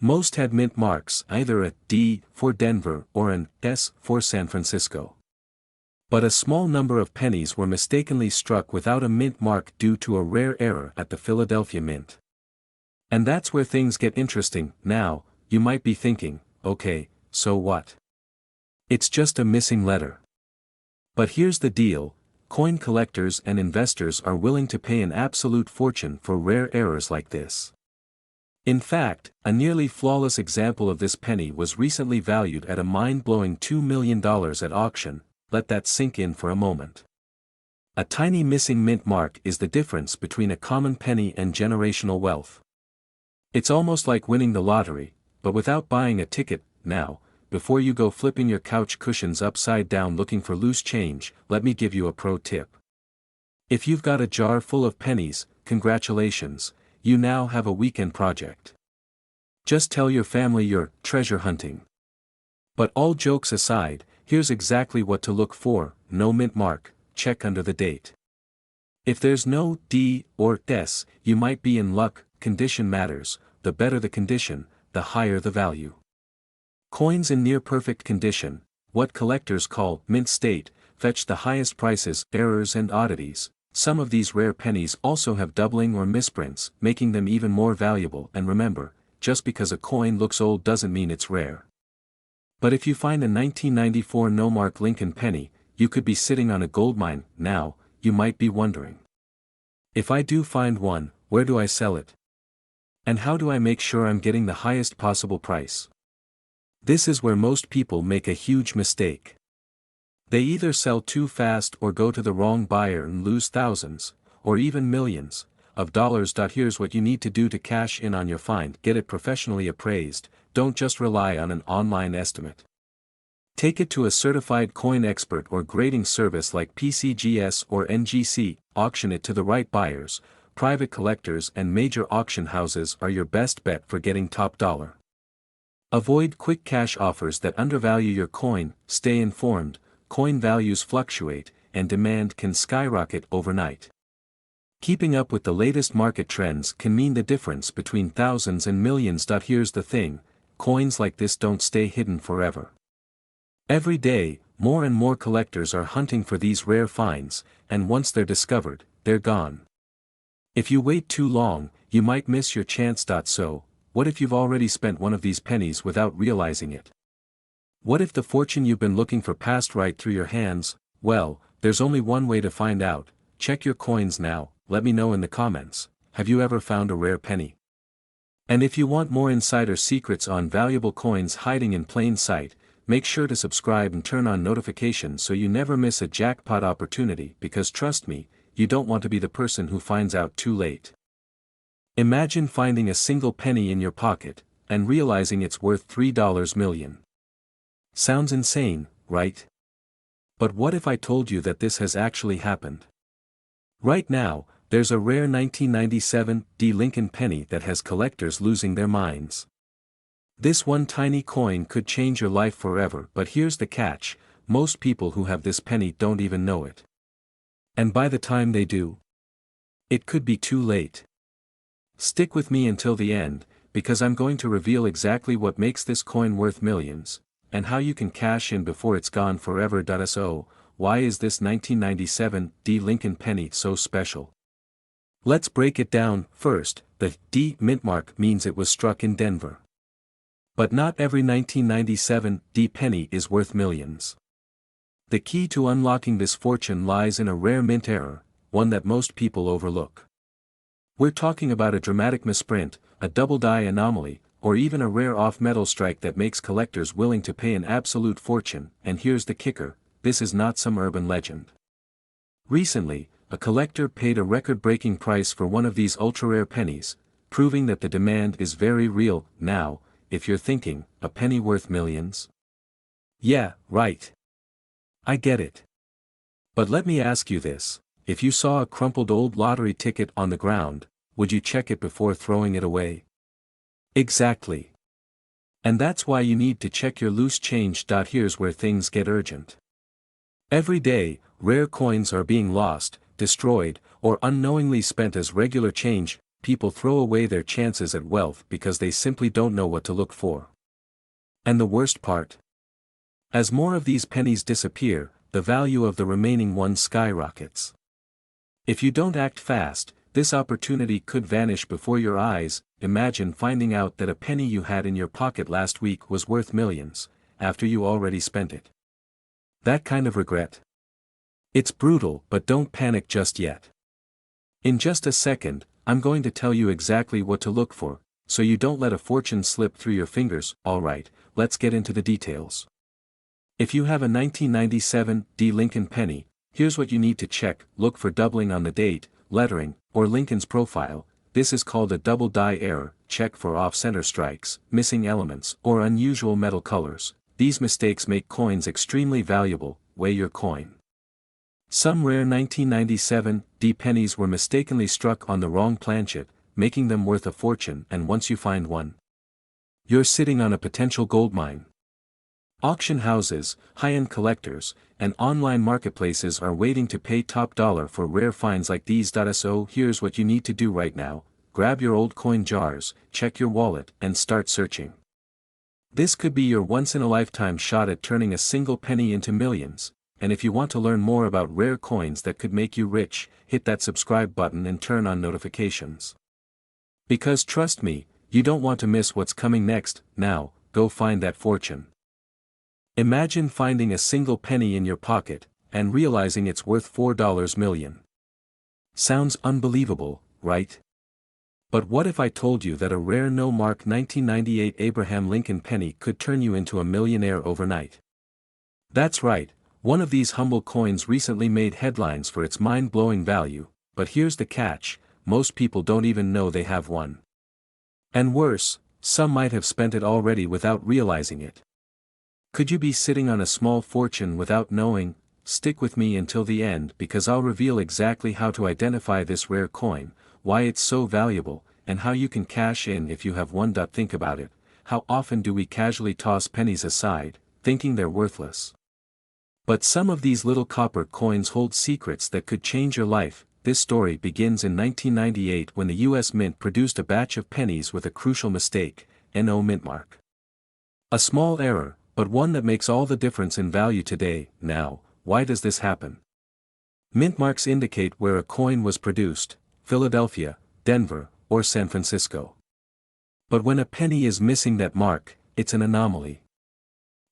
Most had mint marks, either a D for Denver or an S for San Francisco. But a small number of pennies were mistakenly struck without a mint mark due to a rare error at the Philadelphia Mint. And that's where things get interesting. Now, you might be thinking, okay, so what? It's just a missing letter. But here's the deal: coin collectors and investors are willing to pay an absolute fortune for rare errors like this. In fact, a nearly flawless example of this penny was recently valued at a mind-blowing $2 million at auction. Let that sink in for a moment. A tiny missing mint mark is the difference between a common penny and generational wealth. It's almost like winning the lottery, but without buying a ticket. Now, before you go flipping your couch cushions upside down looking for loose change, let me give you a pro tip. If you've got a jar full of pennies, congratulations, you now have a weekend project. Just tell your family you're treasure hunting. But all jokes aside, here's exactly what to look for: no mint mark, check under the date. If there's no D or S, you might be in luck. Condition matters: the better the condition, the higher the value. Coins in near-perfect condition, what collectors call mint state, fetch the highest prices. Errors and oddities: some of these rare pennies also have doubling or misprints, making them even more valuable. And remember, just because a coin looks old doesn't mean it's rare. But if you find a 1994 no-mark Lincoln penny, you could be sitting on a goldmine. Now, you might be wondering, if I do find one, where do I sell it? And how do I make sure I'm getting the highest possible price? This is where most people make a huge mistake. They either sell too fast or go to the wrong buyer and lose thousands, or even millions, of dollars. Here's what you need to do to cash in on your find: get it professionally appraised. Don't just rely on an online estimate. Take it to a certified coin expert or grading service like PCGS or NGC. Auction it to the right buyers. Private collectors and major auction houses are your best bet for getting top dollar. Avoid quick cash offers that undervalue your coin. Stay informed: coin values fluctuate, and demand can skyrocket overnight. Keeping up with the latest market trends can mean the difference between thousands and millions. Here's the thing: coins like this don't stay hidden forever. Every day, more and more collectors are hunting for these rare finds, and once they're discovered, they're gone. If you wait too long, you might miss your chance. So, what if you've already spent one of these pennies without realizing it? What if the fortune you've been looking for passed right through your hands? Well, there's only one way to find out: check your coins now. Let me know in the comments, have you ever found a rare penny? And if you want more insider secrets on valuable coins hiding in plain sight, make sure to subscribe and turn on notifications so you never miss a jackpot opportunity, because trust me, you don't want to be the person who finds out too late. Imagine finding a single penny in your pocket, and realizing it's worth $3 million. Sounds insane, right? But what if I told you that this has actually happened? Right now, there's a rare 1997 D Lincoln penny that has collectors losing their minds. This one tiny coin could change your life forever, but here's the catch: most people who have this penny don't even know it. And by the time they do, it could be too late. Stick with me until the end, because I'm going to reveal exactly what makes this coin worth millions, and how you can cash in before it's gone forever. So, why is this 1997 D Lincoln penny so special? Let's break it down. First, the D mint mark means it was struck in Denver. But not every 1997 D penny is worth millions. The key to unlocking this fortune lies in a rare mint error, one that most people overlook. We're talking about a dramatic misprint, a double die anomaly, or even a rare off-metal strike that makes collectors willing to pay an absolute fortune. And here's the kicker, this is not some urban legend. Recently, a collector paid a record-breaking price for one of these ultra-rare pennies, proving that the demand is very real. Now, if you're thinking, a penny worth millions? Yeah, right. I get it. But let me ask you this, if you saw a crumpled old lottery ticket on the ground, would you check it before throwing it away? Exactly. And that's why you need to check your loose change. Here's where things get urgent. Every day, rare coins are being lost, destroyed, or unknowingly spent as regular change. People throw away their chances at wealth because they simply don't know what to look for. And the worst part? As more of these pennies disappear, the value of the remaining ones skyrockets. If you don't act fast, this opportunity could vanish before your eyes. Imagine finding out that a penny you had in your pocket last week was worth millions, after you already spent it. That kind of regret. It's brutal, but don't panic just yet. In just a second, I'm going to tell you exactly what to look for, so you don't let a fortune slip through your fingers. Alright, let's get into the details. If you have a 1997 D Lincoln penny, here's what you need to check. Look for doubling on the date, lettering, or Lincoln's profile. This is called a double die error. Check for off-center strikes, missing elements, or unusual metal colors. These mistakes make coins extremely valuable. Weigh your coin. Some rare 1997 D pennies were mistakenly struck on the wrong planchet, making them worth a fortune. And once you find one, you're sitting on a potential goldmine. Auction houses, high-end collectors, and online marketplaces are waiting to pay top dollar for rare finds like these. So here's what you need to do right now, grab your old coin jars, check your wallet, and start searching. This could be your once-in-a-lifetime shot at turning a single penny into millions, and if you want to learn more about rare coins that could make you rich, hit that subscribe button and turn on notifications. Because trust me, you don't want to miss what's coming next. Now, go find that fortune. Imagine finding a single penny in your pocket, and realizing it's worth $4 million. Sounds unbelievable, right? But what if I told you that a rare no-mark 1998 Abraham Lincoln penny could turn you into a millionaire overnight? That's right, one of these humble coins recently made headlines for its mind-blowing value, but here's the catch, most people don't even know they have one. And worse, some might have spent it already without realizing it. Could you be sitting on a small fortune without knowing? Stick with me until the end because I'll reveal exactly how to identify this rare coin, why it's so valuable, and how you can cash in if you have one. Think about it, how often do we casually toss pennies aside, thinking they're worthless? But some of these little copper coins hold secrets that could change your life. This story begins in 1998 when the US Mint produced a batch of pennies with a crucial mistake, no mint mark. A small error, but one that makes all the difference in value today. Now, why does this happen? Mint marks indicate where a coin was produced, Philadelphia, Denver, or San Francisco. But when a penny is missing that mark, it's an anomaly.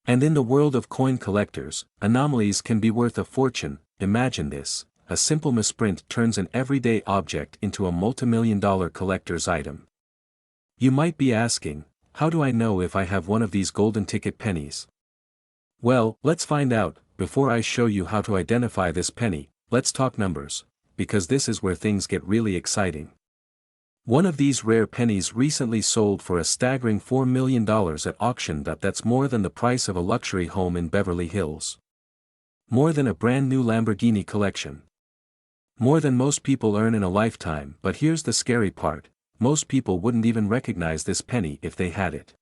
And in the world of coin collectors, anomalies can be worth a fortune. Imagine this, a simple misprint turns an everyday object into a multimillion-dollar collector's item. You might be asking, how do I know if I have one of these golden ticket pennies? Well, let's find out. Before I show you how to identify this penny, let's talk numbers, because this is where things get really exciting. One of these rare pennies recently sold for a staggering $4 million at auction. That's more than the price of a luxury home in Beverly Hills. More than a brand new Lamborghini collection. More than most people earn in a lifetime. But here's the scary part. Most people wouldn't even recognize this penny if they had it.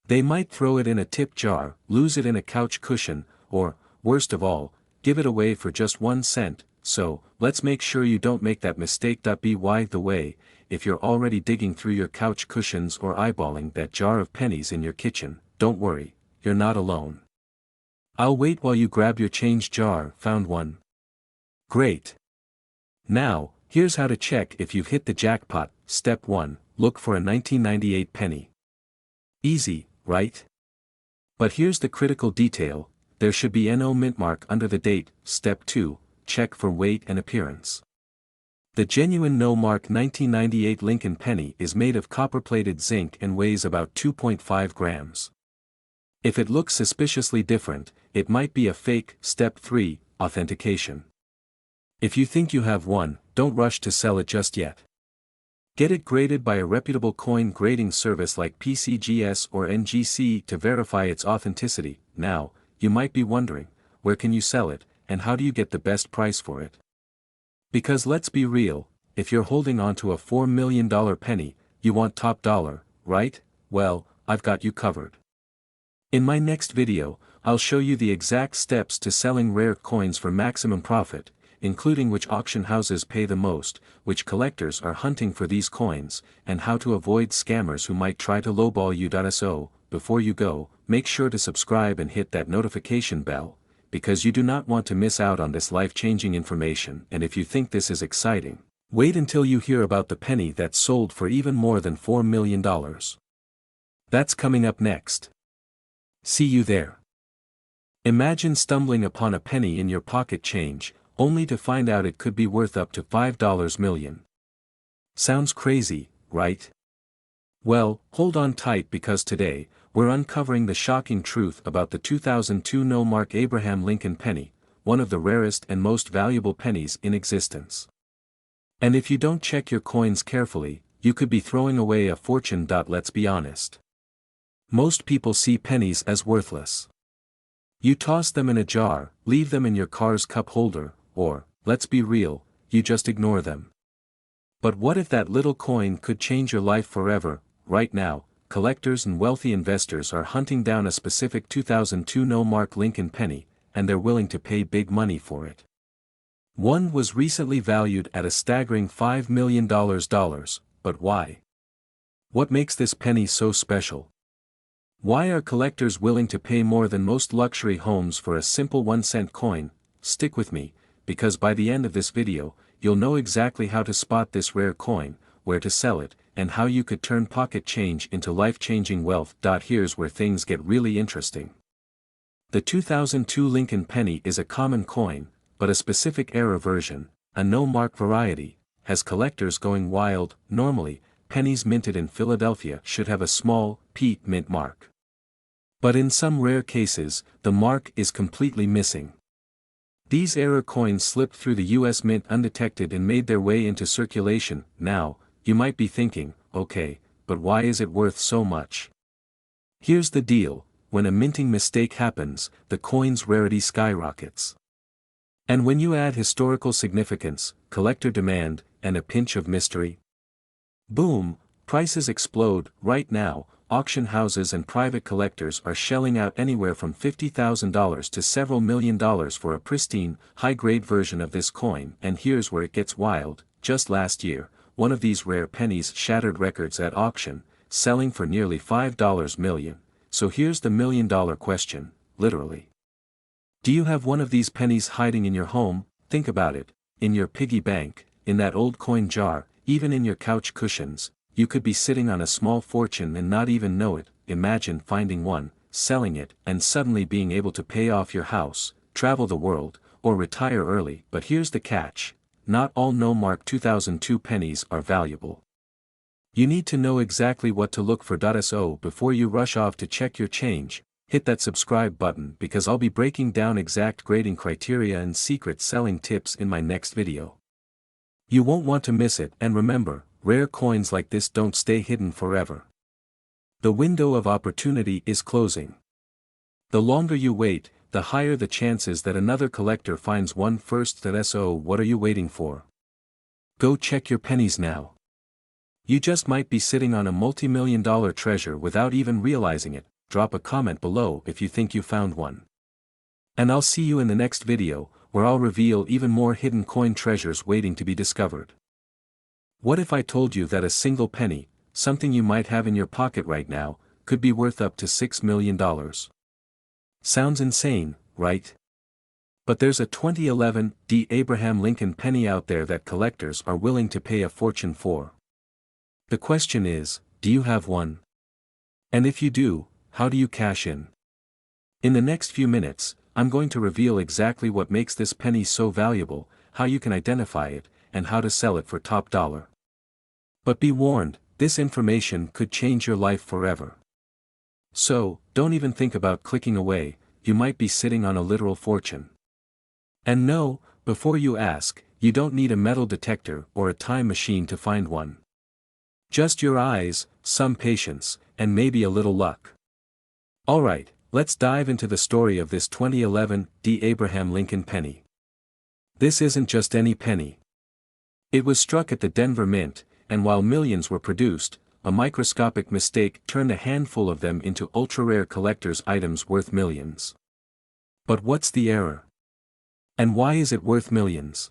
They might throw it in a tip jar, lose it in a couch cushion, or, worst of all, give it away for just 1 cent. So, let's make sure you don't make that mistake. By the way, if you're already digging through your couch cushions or eyeballing that jar of pennies in your kitchen, don't worry, you're not alone. I'll wait while you grab your change jar. Found one? Great. Now, Here's how to check if you've hit the jackpot. Step 1, look for a 1998 penny. Easy, right? But here's the critical detail, there should be no mint mark under the date. Step 2, check for weight and appearance. The genuine no-mark 1998 Lincoln penny is made of copper-plated zinc and weighs about 2.5 grams. If it looks suspiciously different, it might be a fake. Step 3, authentication. If you think you have one, don't rush to sell it just yet. Get it graded by a reputable coin grading service like PCGS or NGC to verify its authenticity. Now, you might be wondering, where can you sell it, and how do you get the best price for it? Because let's be real, if you're holding onto a $4 million penny, you want top dollar, right? Well, I've got you covered. In my next video, I'll show you the exact steps to selling rare coins for maximum profit, including which auction houses pay the most, which collectors are hunting for these coins, and how to avoid scammers who might try to lowball you. So, before you go, make sure to subscribe and hit that notification bell, because you do not want to miss out on this life-changing information. And if you think this is exciting, wait until you hear about the penny that sold for even more than $4 million. That's coming up next. See you there. Imagine stumbling upon a penny in your pocket change, only to find out it could be worth up to $5 million. Sounds crazy, right? Well, hold on tight, because today, we're uncovering the shocking truth about the 2002 no-mark Abraham Lincoln penny, one of the rarest and most valuable pennies in existence. And if you don't check your coins carefully, you could be throwing away a fortune. Let's be honest. Most people see pennies as worthless. You toss them in a jar, leave them in your car's cup holder, or, let's be real, you just ignore them. But what if that little coin could change your life forever? Right now, collectors and wealthy investors are hunting down a specific 2002 no-mark Lincoln penny, and they're willing to pay big money for it. One was recently valued at a staggering $5 million. But why? What makes this penny so special? Why are collectors willing to pay more than most luxury homes for a simple 1-cent coin? Stick with me, because by the end of this video, you'll know exactly how to spot this rare coin, where to sell it, and how you could turn pocket change into life-changing wealth. Here's where things get really interesting. The 2002 Lincoln penny is a common coin, but a specific era version, a no-mark variety, has collectors going wild. Normally, pennies minted in Philadelphia should have a small, peat mint mark. But in some rare cases, the mark is completely missing. These error coins slipped through the US Mint undetected and made their way into circulation. Now, you might be thinking, okay, but why is it worth so much? Here's the deal, when a minting mistake happens, the coin's rarity skyrockets. And when you add historical significance, collector demand, and a pinch of mystery, boom, prices explode. Right now, auction houses and private collectors are shelling out anywhere from $50,000 to several $1 million for a pristine, high-grade version of this coin. And here's where it gets wild. Just last year, one of these rare pennies shattered records at auction, selling for nearly $5 million. So here's the $1 million question, literally. Do you have one of these pennies hiding in your home? Think about it, in your piggy bank, in that old coin jar, even in your couch cushions. You could be sitting on a small fortune and not even know it. Imagine finding one, selling it, and suddenly being able to pay off your house, travel the world, or retire early. But here's the catch, not all no-mark 2002 pennies are valuable. You need to know exactly what to look for. So before you rush off to check your change, hit that subscribe button, because I'll be breaking down exact grading criteria and secret selling tips in my next video. You won't want to miss it. And remember, rare coins like this don't stay hidden forever. The window of opportunity is closing. The longer you wait, the higher the chances that another collector finds one first. So what are you waiting for? Go check your pennies now. You just might be sitting on a multi-million-dollar treasure without even realizing it. Drop a comment below if you think you found one. And I'll see you in the next video, where I'll reveal even more hidden coin treasures waiting to be discovered. What if I told you that a single penny, something you might have in your pocket right now, could be worth up to $6 million? Sounds insane, right? But there's a 2011 Abraham Lincoln penny out there that collectors are willing to pay a fortune for. The question is, do you have one? And if you do, how do you cash in? In the next few minutes, I'm going to reveal exactly what makes this penny so valuable, how you can identify it, and how to sell it for top dollar. But be warned, this information could change your life forever. So, don't even think about clicking away, you might be sitting on a literal fortune. And no, before you ask, you don't need a metal detector or a time machine to find one. Just your eyes, some patience, and maybe a little luck. Alright, let's dive into the story of this 2011 Abraham Lincoln penny. This isn't just any penny. It was struck at the Denver Mint, and while millions were produced, a microscopic mistake turned a handful of them into ultra-rare collector's items worth millions. But what's the error? And why is it worth millions?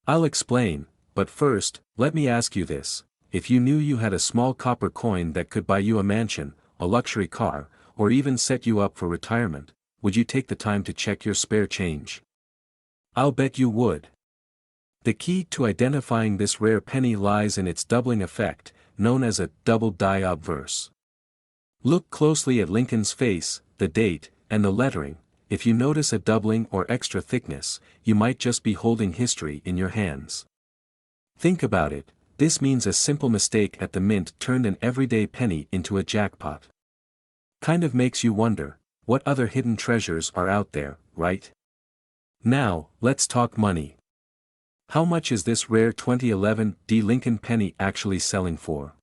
I'll explain, but first, let me ask you this: if you knew you had a small copper coin that could buy you a mansion, a luxury car, or even set you up for retirement, would you take the time to check your spare change? I'll bet you would. The key to identifying this rare penny lies in its doubling effect, known as a double die obverse. Look closely at Lincoln's face, the date, and the lettering. If you notice a doubling or extra thickness, you might just be holding history in your hands. Think about it, this means a simple mistake at the mint turned an everyday penny into a jackpot. Kind of makes you wonder, what other hidden treasures are out there, right? Now, let's talk money. How much is this rare 2011 Lincoln penny actually selling for?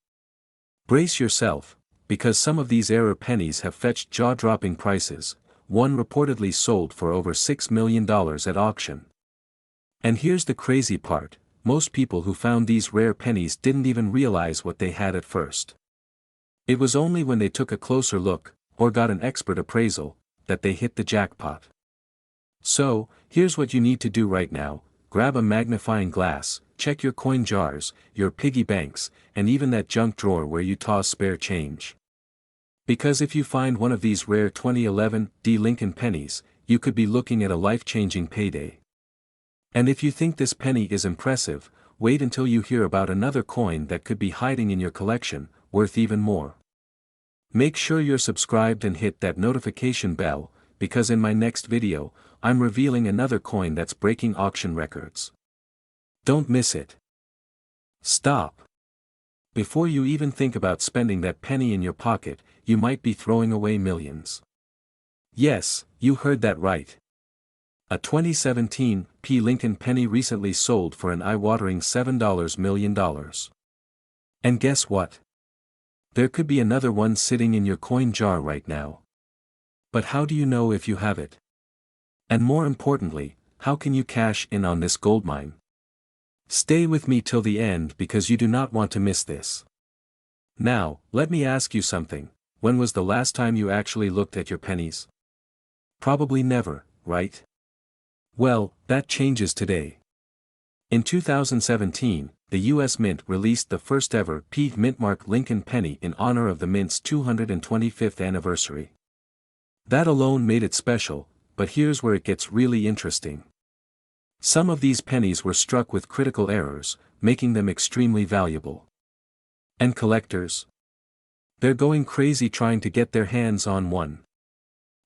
Brace yourself, because some of these error pennies have fetched jaw-dropping prices. One reportedly sold for over $6 million at auction. And here's the crazy part, most people who found these rare pennies didn't even realize what they had at first. It was only when they took a closer look, or got an expert appraisal, that they hit the jackpot. So, here's what you need to do right now: grab a magnifying glass, check your coin jars, your piggy banks, and even that junk drawer where you toss spare change. Because if you find one of these rare 2011 Lincoln pennies, you could be looking at a life-changing payday. And if you think this penny is impressive, wait until you hear about another coin that could be hiding in your collection, worth even more. Make sure you're subscribed and hit that notification bell, because in my next video, I'm revealing another coin that's breaking auction records. Don't miss it. Stop. Before you even think about spending that penny in your pocket, you might be throwing away millions. Yes, you heard that right. A 2017 Lincoln penny recently sold for an eye-watering $7 million. And guess what? There could be another one sitting in your coin jar right now. But how do you know if you have it? And more importantly, how can you cash in on this goldmine? Stay with me till the end because you do not want to miss this. Now, let me ask you something. When was the last time you actually looked at your pennies? Probably never, right? Well, that changes today. In 2017, the U.S. Mint released the first ever mint-mark Lincoln penny in honor of the Mint's 225th anniversary. That alone made it special, but here's where it gets really interesting. Some of these pennies were struck with critical errors, making them extremely valuable. And collectors? They're going crazy trying to get their hands on one.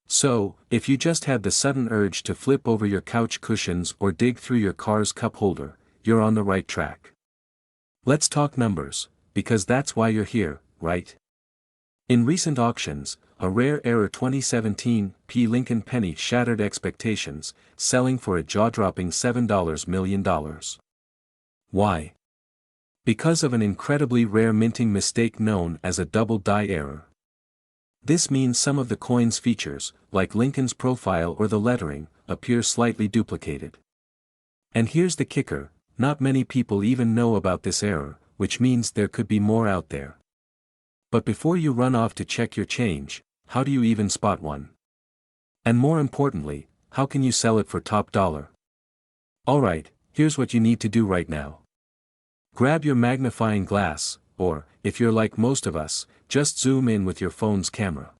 So, if you just had the sudden urge to flip over your couch cushions or dig through your car's cup holder, you're on the right track. Let's talk numbers, because that's why you're here, right? In recent auctions, a rare error 2017 Lincoln penny shattered expectations, selling for a jaw-dropping $7 million. Why? Because of an incredibly rare minting mistake known as a double die error. This means some of the coin's features, like Lincoln's profile or the lettering, appear slightly duplicated. And here's the kicker, not many people even know about this error, which means there could be more out there. But before you run off to check your change, how do you even spot one? And more importantly, how can you sell it for top dollar? Alright, here's what you need to do right now. Grab your magnifying glass, or, if you're like most of us, just zoom in with your phone's camera.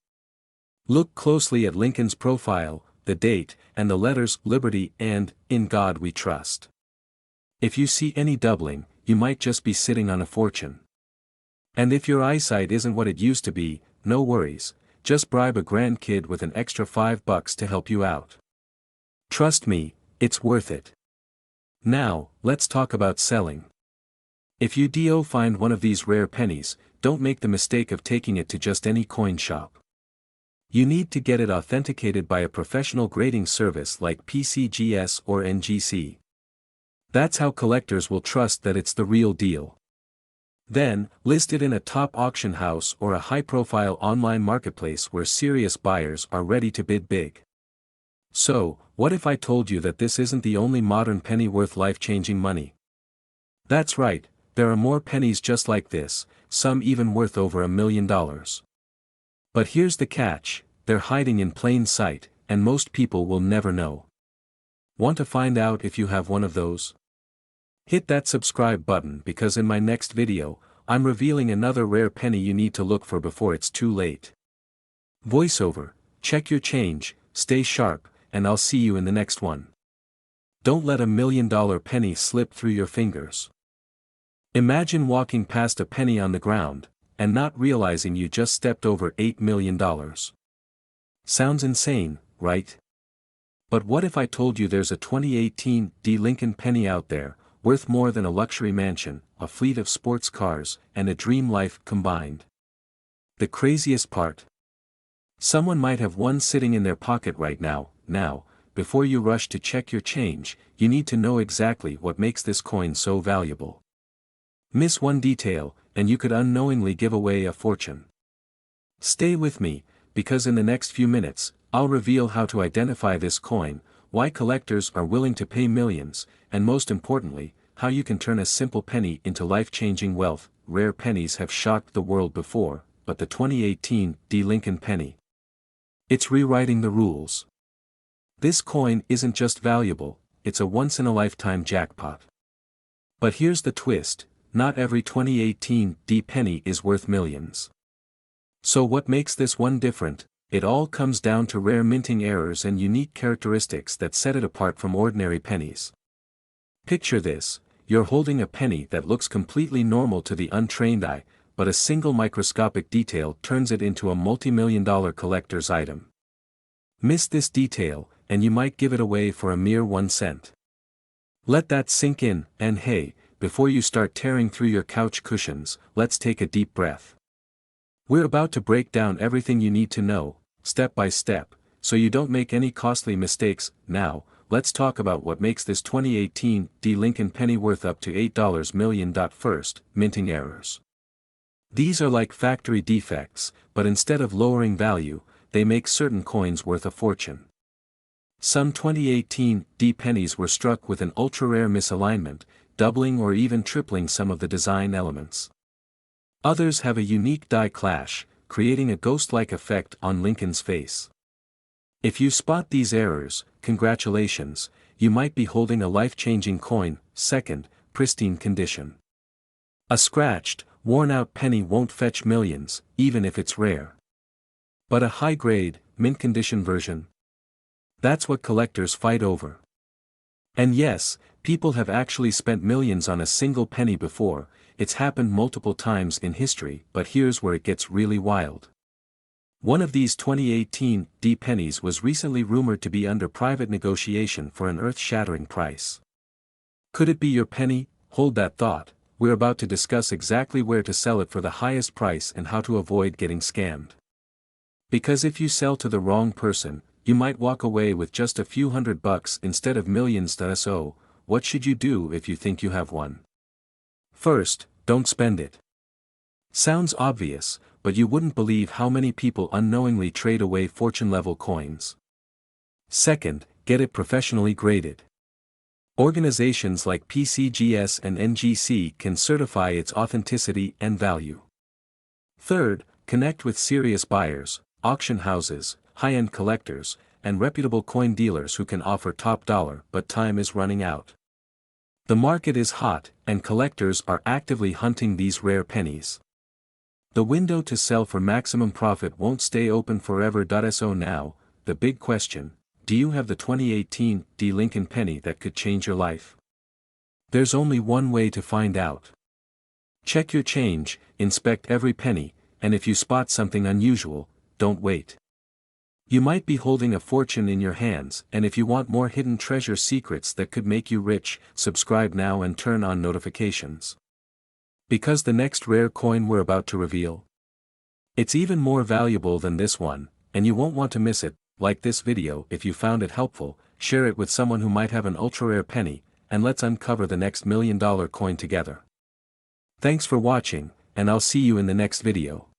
Look closely at Lincoln's profile, the date, and the letters Liberty and In God We Trust. If you see any doubling, you might just be sitting on a fortune. And if your eyesight isn't what it used to be, no worries, just bribe a grandkid with an extra $5 to help you out. Trust me, it's worth it. Now, let's talk about selling. If you do find one of these rare pennies, don't make the mistake of taking it to just any coin shop. You need to get it authenticated by a professional grading service like PCGS or NGC. That's how collectors will trust that it's the real deal. Then, list it in a top auction house or a high-profile online marketplace where serious buyers are ready to bid big. So, what if I told you that this isn't the only modern penny worth life-changing money? That's right, there are more pennies just like this, some even worth over $1 million. But here's the catch, they're hiding in plain sight, and most people will never know. Want to find out if you have one of those? Hit that subscribe button because in my next video, I'm revealing another rare penny you need to look for before it's too late. Voiceover, check your change, stay sharp, and I'll see you in the next one. Don't let $1 million penny slip through your fingers. Imagine walking past a penny on the ground, and not realizing you just stepped over $8 million. Sounds insane, right? But what if I told you there's a 2018 Lincoln penny out there, worth more than a luxury mansion, a fleet of sports cars, and a dream life combined? The craziest part? Someone might have one sitting in their pocket right now. Now, before you rush to check your change, you need to know exactly what makes this coin so valuable. Miss one detail, and you could unknowingly give away a fortune. Stay with me, because in the next few minutes, I'll reveal how to identify this coin, why collectors are willing to pay millions, and most importantly, how you can turn a simple penny into life-changing wealth. Rare pennies have shocked the world before, but the 2018 Lincoln penny. It's rewriting the rules. This coin isn't just valuable, it's a once-in-a-lifetime jackpot. But here's the twist, not every 2018 penny is worth millions. So what makes this one different? It all comes down to rare minting errors and unique characteristics that set it apart from ordinary pennies. Picture this, you're holding a penny that looks completely normal to the untrained eye, but a single microscopic detail turns it into a multi-million-dollar collector's item. Miss this detail, and you might give it away for a mere 1 cent. Let that sink in, and hey, before you start tearing through your couch cushions, let's take a deep breath. We're about to break down everything you need to know, step by step, so you don't make any costly mistakes. Now, let's talk about what makes this 2018 Lincoln penny worth up to $8 million. First, minting errors. These are like factory defects, but instead of lowering value, they make certain coins worth a fortune. Some 2018 pennies were struck with an ultra-rare misalignment, doubling or even tripling some of the design elements. Others have a unique die clash, creating a ghost-like effect on Lincoln's face. If you spot these errors, congratulations, you might be holding a life-changing coin. Second, pristine condition. A scratched, worn-out penny won't fetch millions, even if it's rare. But a high-grade, mint-condition version? That's what collectors fight over. And yes, people have actually spent millions on a single penny before. It's happened multiple times in history, but here's where it gets really wild. One of these 2018 pennies was recently rumored to be under private negotiation for an earth-shattering price. Could it be your penny? Hold that thought, we're about to discuss exactly where to sell it for the highest price and how to avoid getting scammed. Because if you sell to the wrong person, you might walk away with just a few $100 instead of millions. So, what should you do if you think you have one? First, don't spend it. Sounds obvious, but you wouldn't believe how many people unknowingly trade away fortune-level coins. Second, get it professionally graded. Organizations like PCGS and NGC can certify its authenticity and value. Third, connect with serious buyers, auction houses, high-end collectors, and reputable coin dealers who can offer top dollar. But time is running out. The market is hot, and collectors are actively hunting these rare pennies. The window to sell for maximum profit won't stay open forever. So now, the big question, do you have the 2018 Lincoln penny that could change your life? There's only one way to find out. Check your change, inspect every penny, and if you spot something unusual, don't wait. You might be holding a fortune in your hands, and if you want more hidden treasure secrets that could make you rich, subscribe now and turn on notifications. Because the next rare coin we're about to reveal, it's even more valuable than this one, and you won't want to miss it. Like this video if you found it helpful, share it with someone who might have an ultra-rare penny, and let's uncover the next $1 million coin together. Thanks for watching, and I'll see you in the next video.